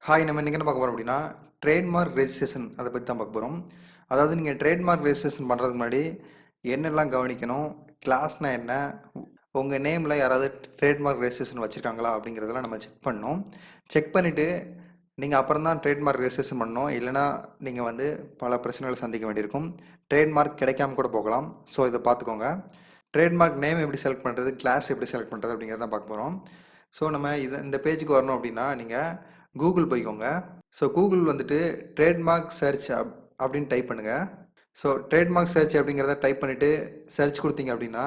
Hi, நம்ம இன்றைக்கி என்ன பார்க்க போகிறோம் அப்படின்னா ட்ரேட்மார்க் ரெஜிஸ்ட்ரேஷன் அதை பற்றி தான் பார்க்க போகிறோம். அதாவது நீங்கள் ட்ரேட்மார்க் ரெஜிஸ்ட்ரேஷன் பண்ணுறதுக்கு முன்னாடி என்னெல்லாம் கவனிக்கணும், கிளாஸ்னால் என்ன, உங்கள் நேமில் யாராவது ட்ரேட்மார்க் ரெஜிஸ்ட்ரேஷன் வச்சுருக்காங்களா அப்படிங்கிறதெல்லாம் நம்ம செக் பண்ணணும். செக் பண்ணிவிட்டு நீங்கள் அப்புறம் தான் ட்ரேட்மார்க் ரெஜிஸ்ட்ரேஷன் பண்ணணும். இல்லைனா நீங்கள் வந்து பல பிரச்சனைகளை சந்திக்க வேண்டியிருக்கும். ட்ரேட்மார்க் கிடைக்காம கூட போகலாம். ஸோ இதை பார்த்துக்கோங்க. ட்ரேட்மார்க் நேம் எப்படி செலக்ட் பண்ணுறது, கிளாஸ் எப்படி செலக்ட் பண்ணுறது அப்படிங்கிறத பார்க்க போகிறோம். ஸோ நம்ம இந்த பேஜுக்கு வரணும் அப்படின்னா நீங்கள் கூகுள் போய்க்கோங்க. ஸோ கூகுள் வந்துட்டு ட்ரேட்மார்க் சர்ச் அப்படின்னு டைப் பண்ணுங்கள். ஸோ ட்ரேட்மார்க் சர்ச் அப்படிங்கிறத டைப் பண்ணிவிட்டு சர்ச் கொடுத்தீங்க அப்படின்னா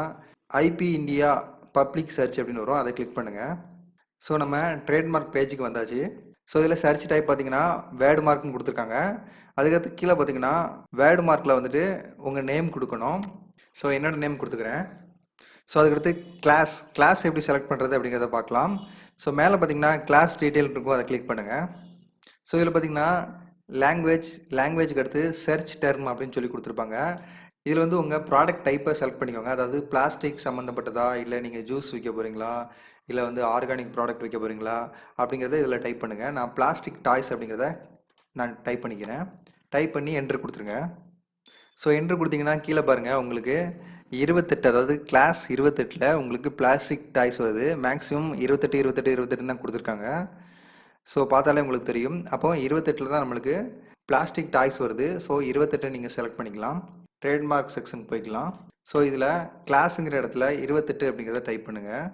ஐபி இந்தியா பப்ளிக் சர்ச் அப்படின்னு வரும். அதை கிளிக் பண்ணுங்கள். ஸோ நம்ம ட்ரேட்மார்க் பேஜுக்கு வந்தாச்சு. ஸோ இதில் சர்ச் டைப் பார்த்தீங்கன்னா வேர்டு மார்க்னு கொடுத்துருக்காங்க. அதுக்கடுத்து கீழே பார்த்தீங்கன்னா வேர்டு மார்க்கில் வந்துட்டு உங்கள் நேம் கொடுக்கணும். ஸோ என்னோடய நேம் கொடுத்துக்கிறேன். ஸோ அதுக்கடுத்து கிளாஸ் எப்படி செலக்ட் பண்ணுறது அப்படிங்கிறத பார்க்கலாம். ஸோ மேலே பார்த்தீங்கன்னா கிளாஸ் டீட்டெயில் இருக்கும், அதை கிளிக் பண்ணுங்கள். ஸோ இதில் பார்த்தீங்கன்னா லாங்குவேஜுக்கு அடுத்து சர்ச் டெர்ம் அப்படின்னு சொல்லி கொடுத்துருப்பாங்க. இதில் வந்து உங்கள் ப்ராடக்ட் டைப்பை செலக்ட் பண்ணிக்கோங்க. அதாவது பிளாஸ்டிக் சம்மந்தப்பட்டதா, இல்லை நீங்கள் ஜூஸ் விற்க போகிறீங்களா, இல்லை வந்து ஆர்கானிக் ப்ராடக்ட் விற்க போகிறீங்களா அப்படிங்கிறத இதில் டைப் பண்ணுங்கள். நான் பிளாஸ்டிக் டாய்ஸ் அப்படிங்கிறத நான் டைப் பண்ணிக்கிறேன். டைப் பண்ணி என்ட்ரு கொடுத்துருங்க. ஸோ என்ட்ரு கொடுத்தீங்கன்னா கீழே பாருங்கள் உங்களுக்கு 28, அதாவது கிளாஸ் 28ல் உங்களுக்கு பிளாஸ்டிக் டாய்ஸ் வருது. மேக்ஸிமம் 28 தான் கொடுத்துருக்காங்க. ஸோ பார்த்தாலே உங்களுக்கு தெரியும். அப்போ 28ல் தான் நம்மளுக்கு பிளாஸ்டிக் டாய்ஸ் வருது. ஸோ 28 நீங்கள் செலக்ட் பண்ணிக்கலாம். ட்ரேட்மார்க் செக்ஷன் போய்க்கலாம். ஸோ இதில் கிளாஸுங்கிற இடத்துல 28 அப்படிங்கிறத டைப் பண்ணுங்கள்.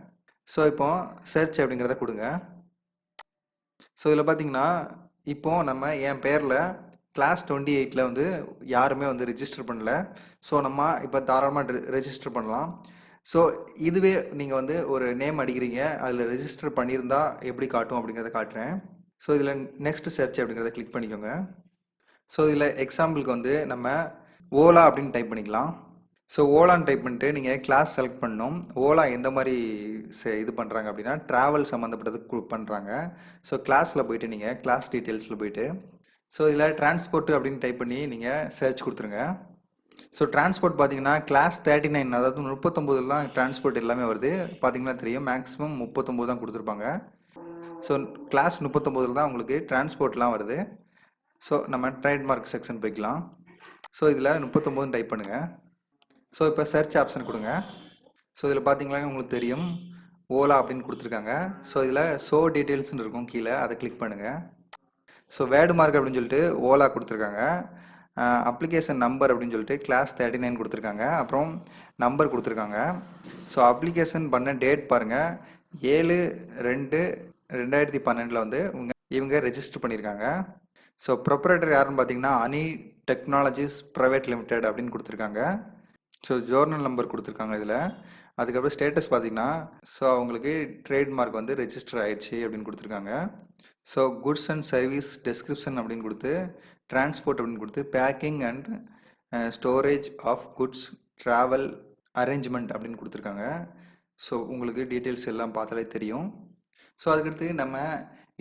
ஸோ இப்போ சர்ச் அப்படிங்கிறத கொடுங்க. ஸோ இதில் பார்த்தீங்கன்னா இப்போது நம்ம என் பேரில் கிளாஸ் 28ல் வந்து யாருமே வந்து ரிஜிஸ்டர் பண்ணல. ஸோ நம்ம இப்போ தாராளமாக ரெஜிஸ்டர் பண்ணலாம். ஸோ இதுவே நீங்கள் வந்து ஒரு நேம் அடிக்கிறீங்க, அதில் ரெஜிஸ்டர் பண்ணியிருந்தா எப்படி காட்டும் அப்படிங்கிறத காட்டுறேன். ஸோ இதில் நெக்ஸ்ட் சர்ச் அப்படிங்கிறத கிளிக் பண்ணிக்கோங்க. ஸோ இதில் எக்ஸாம்பிளுக்கு வந்து நம்ம ஓலா அப்படின்னு டைப் பண்ணிக்கலாம். ஸோ ஓலான்னு டைப் பண்ணிட்டு நீங்கள் கிளாஸ் செலக்ட் பண்ணணும். ஓலா எந்த மாதிரி இது பண்ணுறாங்க அப்படின்னா ட்ராவல் சம்மந்தப்பட்டதுக்கு பண்ணுறாங்க. ஸோ கிளாஸில் போய்ட்டு நீங்கள் கிளாஸ் டீட்டெயில்ஸில் போய்ட்டு ஸோ இதில் டிரான்ஸ்போர்ட் அப்படின்னு டைப் பண்ணி நீங்கள் சர்ச் கொடுத்துருங்க. ஸோ டிரான்ஸ்போர்ட் பார்த்தீங்கன்னா கிளாஸ் 39, அதாவது 39 டிரான்ஸ்போர்ட் எல்லாமே வருது. பார்த்தீங்கன்னா தெரியும், மேக்ஸிமம் 39 தான் கொடுத்துருப்பாங்க. ஸோ கிளாஸ் 39 தான் உங்களுக்கு டிரான்ஸ்போர்ட்லாம் வருது. ஸோ நம்ம ட்ரேட்மார்க் செக்ஷன் போய்க்கலாம். ஸோ இதில் 39 டைப் பண்ணுங்கள். ஸோ இப்போ சர்ச் ஆப்ஷன் கொடுங்க. ஸோ இதில் பார்த்தீங்கன்னா உங்களுக்கு தெரியும் ஓலா அப்படின்னு கொடுத்துருக்காங்க. ஸோ இதில் ஷோ டீட்டெயில்ஸ்னு இருக்கும் கீழே, அதை கிளிக் பண்ணுங்கள். ஸோ வேர்டு மார்க் அப்படின்னு சொல்லிட்டு ஓலா கொடுத்துருக்காங்க. அப்ளிகேஷன் நம்பர் அப்படின்னு சொல்லிட்டு கிளாஸ் 39 கொடுத்துருக்காங்க. அப்புறம் நம்பர் கொடுத்துருக்காங்க. ஸோ அப்ளிகேஷன் பண்ண டேட் பாருங்கள், 7/2/2012 வந்து இவங்க ரெஜிஸ்டர் பண்ணியிருக்காங்க. ஸோ ப்ரொப்ரேட்டர் யாருன்னு பார்த்தீங்கன்னா அனி டெக்னாலஜிஸ் ப்ரைவேட் லிமிடெட் அப்படின்னு கொடுத்துருக்காங்க. ஸோ ஜோர்னல் நம்பர் கொடுத்துருக்காங்க இதில். அதுக்கப்புறம் ஸ்டேட்டஸ் பார்த்தீங்கன்னா ஸோ அவங்களுக்கு ட்ரேட்மார்க் வந்து ரெஜிஸ்டர் ஆயிடுச்சு அப்படின்னு கொடுத்துருக்காங்க. So goods and service description அப்படின்னு கொடுத்து டிரான்ஸ்போர்ட் அப்படின்னு கொடுத்து packing and storage of goods travel arrangement அப்படின்னு கொடுத்துருக்காங்க. ஸோ உங்களுக்கு டீட்டெயில்ஸ் எல்லாம் பார்த்தாலே தெரியும். ஸோ அதுக்கடுத்து நம்ம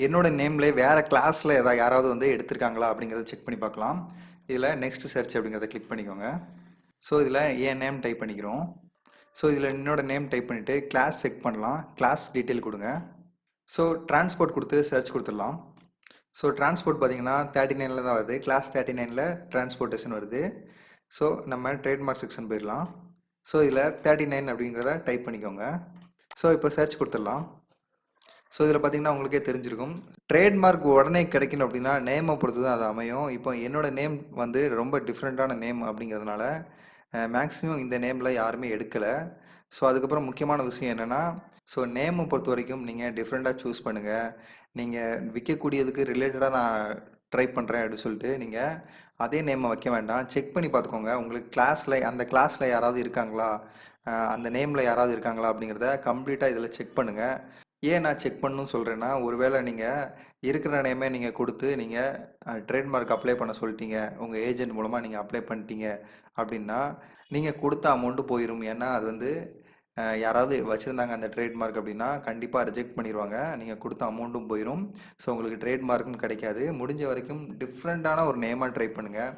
என்னோட நேம்லேயே வேறு கிளாஸில் யாராவது வந்து எடுத்திருக்காங்களா அப்படிங்கிறத செக் பண்ணி பார்க்கலாம். இதில் நெக்ஸ்ட் சர்ச் அப்படிங்கிறத கிளிக் பண்ணிக்கோங்க. ஸோ இதில் என் நேம் டைப் பண்ணிக்கிறோம். ஸோ இதில் என்னோடய நேம் டைப் பண்ணிவிட்டு கிளாஸ் செக் பண்ணலாம். கிளாஸ் டீட்டெயில் கொடுங்க. ஸோ டிரான்ஸ்போர்ட் கொடுத்து சர்ச் கொடுத்துடலாம். ஸோ டிரான்ஸ்போர்ட் பார்த்தீங்கன்னா 39 தான் வருது. கிளாஸ் 39ல் டிரான்ஸ்போர்ட்டேஷன் வருது. ஸோ நம்ம ட்ரேட்மார்க் செக்ஷன் போயிடலாம். ஸோ இதில் 39 அப்படிங்கிறத டைப் பண்ணிக்கோங்க. ஸோ இப்போ சர்ச் கொடுத்துடலாம். ஸோ இதில் பார்த்தீங்கன்னா உங்களுக்கே தெரிஞ்சிருக்கும், ட்ரேட்மார்க் உடனே கிடைக்கணும் அப்படின்னா நேமை பொறுத்து தான் அது அமையும். இப்போ என்னோடய நேம் வந்து ரொம்ப டிஃப்ரெண்ட்டான நேம் அப்படிங்கிறதுனால மேக்ஸிமம் இந்த நேமில் யாருமே எடுக்கலை. ஸோ அதுக்கப்புறம் முக்கியமான விஷயம் என்னென்னா, ஸோ நேமை பொறுத்த வரைக்கும் நீங்கள் டிஃப்ரெண்ட்டாக சூஸ் பண்ணுங்கள். நீங்கள் விற்கக்கூடியதுக்கு ரிலேட்டடாக நான் ட்ரை பண்ணுறேன் அப்படின்னு சொல்லிட்டு நீங்கள் அதே நேமை வைக்க வேண்டாம். செக் பண்ணி பார்த்துக்கோங்க, உங்களுக்கு அந்த கிளாஸில் யாராவது இருக்காங்களா, அந்த நேமில் யாராவது இருக்காங்களா அப்படிங்கிறத கம்ப்ளீட்டாக இதில் செக் பண்ணுங்கள். ஏன் நான் செக் பண்ணணும்னு சொல்கிறேன்னா, ஒருவேளை நீங்கள் இருக்கிற நேமே நீங்கள் கொடுத்து நீங்கள் ட்ரேட்மார்க் அப்ளை பண்ண சொல்லிட்டீங்க, உங்கள் ஏஜென்ட் மூலமாக நீங்கள் அப்ளை பண்ணிட்டீங்க அப்படின்னா நீங்கள் கொடுத்த அமௌண்ட்டு போயிடும். ஏன்னா அது வந்து யாராவது வச்சுருந்தாங்க அந்த ட்ரேட்மார்க் அப்படின்னா கண்டிப்பாக ரிஜெக்ட் பண்ணிடுவாங்க. நீங்கள் கொடுத்த அமௌண்ட்டும் போயிடும். ஸோ உங்களுக்கு ட்ரேட்மார்க்கும் கிடைக்காது. முடிஞ்ச வரைக்கும் டிஃப்ரெண்ட்டான ஒரு நேமாக ட்ரை பண்ணுங்கள்.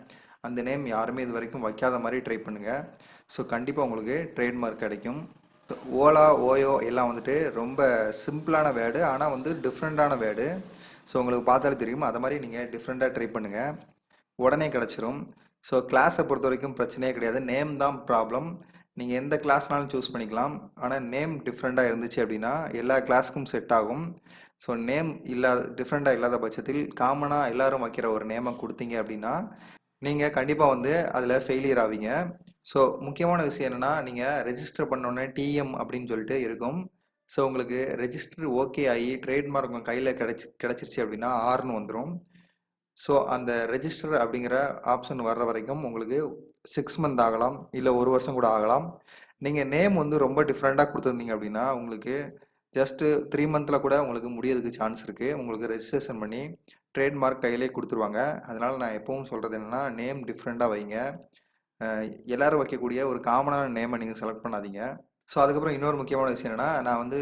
அந்த நேம் யாருமே இது வரைக்கும் வைக்காத மாதிரி ட்ரை பண்ணுங்கள். ஸோ கண்டிப்பாக உங்களுக்கு ட்ரேட்மார்க் கிடைக்கும். ஓலா, ஓயோ எல்லாம் வந்துட்டு ரொம்ப சிம்பிளான வேர்டு, ஆனால் வந்து டிஃப்ரெண்ட்டான வேர்டு. ஸோ உங்களுக்கு பார்த்தாலே தெரியும். அதை மாதிரி நீங்கள் டிஃப்ரெண்ட்டாக ட்ரை பண்ணுங்கள், உடனே கிடச்சிரும். ஸோ கிளாஸை பொறுத்த வரைக்கும் பிரச்சனையே கிடையாது, நேம் தான் ப்ராப்ளம். நீங்கள் எந்த கிளாஸ்னாலும் சூஸ் பண்ணிக்கலாம், ஆனால் நேம் டிஃப்ரெண்ட்டாக இருந்துச்சு அப்படின்னா எல்லா கிளாஸுக்கும் செட் ஆகும். ஸோ நேம் டிஃப்ரெண்ட்டாக இல்லாத பட்சத்தில் காமனாக எல்லோரும் வைக்கிற ஒரு நேமை கொடுத்தீங்க அப்படின்னா நீங்கள் கண்டிப்பாக வந்து அதில் ஃபெயிலியர் ஆவீங்க. ஸோ முக்கியமான விஷயம் என்னென்னா, நீங்கள் ரெஜிஸ்டர் பண்ணோன்னே டிஎம் அப்படின்னு சொல்லிட்டு இருக்கும். ஸோ உங்களுக்கு ரெஜிஸ்டர் ஓகே ஆகி ட்ரேட்மார்க் உங்கள் கையில் கிடச்சிருச்சு அப்படின்னா ஆர்னு வந்துடும். ஸோ அந்த ரெஜிஸ்டர் அப்படிங்கிற ஆப்ஷன் வர்ற வரைக்கும் உங்களுக்கு 6 மந்த் ஆகலாம், இல்லை 1 வருஷம் கூட ஆகலாம். நீங்கள் நேம் வந்து ரொம்ப டிஃப்ரெண்ட்டாக கொடுத்துருந்தீங்க அப்படின்னா உங்களுக்கு ஜஸ்ட்டு 3 மந்தில் கூட உங்களுக்கு முடியறதுக்கு சான்ஸ் இருக்குது. உங்களுக்கு ரெஜிஸ்ட்ரேஷன் பண்ணி ட்ரேட்மார்க் கையிலே கொடுத்துருவாங்க. அதனால் நான் எப்பவும் சொல்கிறது என்னென்னா, நேம் டிஃப்ரெண்ட்டாக வைங்க. எல்லோரும் வைக்கக்கூடிய ஒரு காமனான நேமை நீங்கள் செலக்ட் பண்ணாதீங்க. ஸோ அதுக்கப்புறம் இன்னொரு முக்கியமான விஷயம் என்னென்னா, நான் வந்து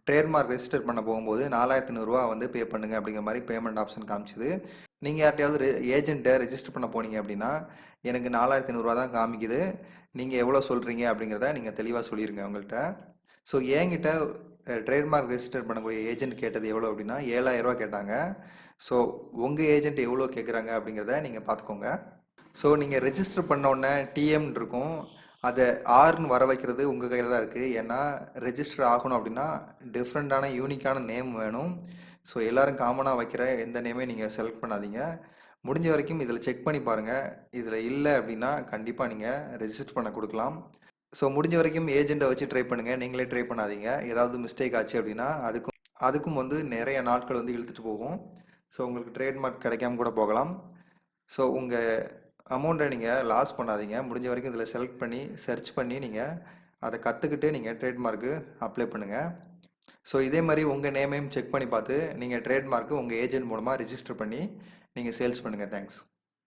ட்ரேட்மார்க் ரெஜிஸ்டர் பண்ண போகும்போது 4500 வந்து பே பண்ணுங்க அப்படிங்கிற மாதிரி பேமெண்ட் ஆப்ஷன் காமிச்சுது. நீங்கள் யார்ட்டையாவது ஏஜென்ட்டை ரெஜிஸ்டர் பண்ண போனீங்க அப்படின்னா, எனக்கு 4500 தான் காமிக்குது, நீங்கள் எவ்வளோ சொல்கிறீங்க அப்படிங்கிறத நீங்கள் தெளிவாக சொல்லிடுங்க அவங்கள்ட்ட. ஸோ என்கிட்ட ட்ரேட்மார்க் ரெஜிஸ்டர் பண்ணக்கூடிய ஏஜென்ட் கேட்டது எவ்வளோ அப்படின்னா 7000 கேட்டாங்க. ஸோ உங்கள் ஏஜென்ட் எவ்வளோ கேட்குறாங்க அப்படிங்கிறத நீங்கள் பார்த்துக்கோங்க. ஸோ நீங்கள் ரெஜிஸ்டர் பண்ண உடனே டிஎம் இருக்கும், அதை ஆர்னு வர வைக்கிறது உங்கள் கையில் தான் இருக்குது. ஏன்னா ரெஜிஸ்டர் ஆகணும் அப்படின்னா டிஃப்ரெண்ட்டான யூனிக்கான நேம் வேணும். ஸோ எல்லோரும் காமனாக வைக்கிற எந்த நேமே நீங்கள் செலக்ட் பண்ணாதீங்க. முடிஞ்ச வரைக்கும் இதில் செக் பண்ணி பாருங்கள். இதில் இல்லை அப்படின்னா கண்டிப்பாக நீங்கள் ரெஜிஸ்டர் பண்ண கொடுக்கலாம். ஸோ முடிஞ்ச வரைக்கும் ஏஜெண்ட்டை வச்சு ட்ரை பண்ணுங்கள், நீங்களே ட்ரை பண்ணாதீங்க. ஏதாவது மிஸ்டேக் ஆச்சு அப்படின்னா அதுக்கும் வந்து நிறைய நாட்கள் வந்து இழுத்துட்டு போகும். ஸோ உங்களுக்கு ட்ரேட்மார்க் கிடைக்காம கூட போகலாம். ஸோ உங்கள் அமௌண்ட்டை நீங்கள் லாஸ் பண்ணாதீங்க. முடிஞ்ச வரைக்கும் இதில் செலக்ட் பண்ணி சர்ச் பண்ணி நீங்கள் அதை கற்றுக்கிட்டு நீங்கள் ட்ரேட்மார்க்கு அப்ளை பண்ணுங்கள். ஸோ இதே மாதிரி உங்கள் நேமையும் செக் பண்ணி பார்த்து நீங்கள் ட்ரேட்மார்க்கு உங்கள் ஏஜென்ட் மூலமாக ரிஜிஸ்டர் பண்ணி நீங்கள் சேல்ஸ் பண்ணுங்கள். தேங்க்ஸ்.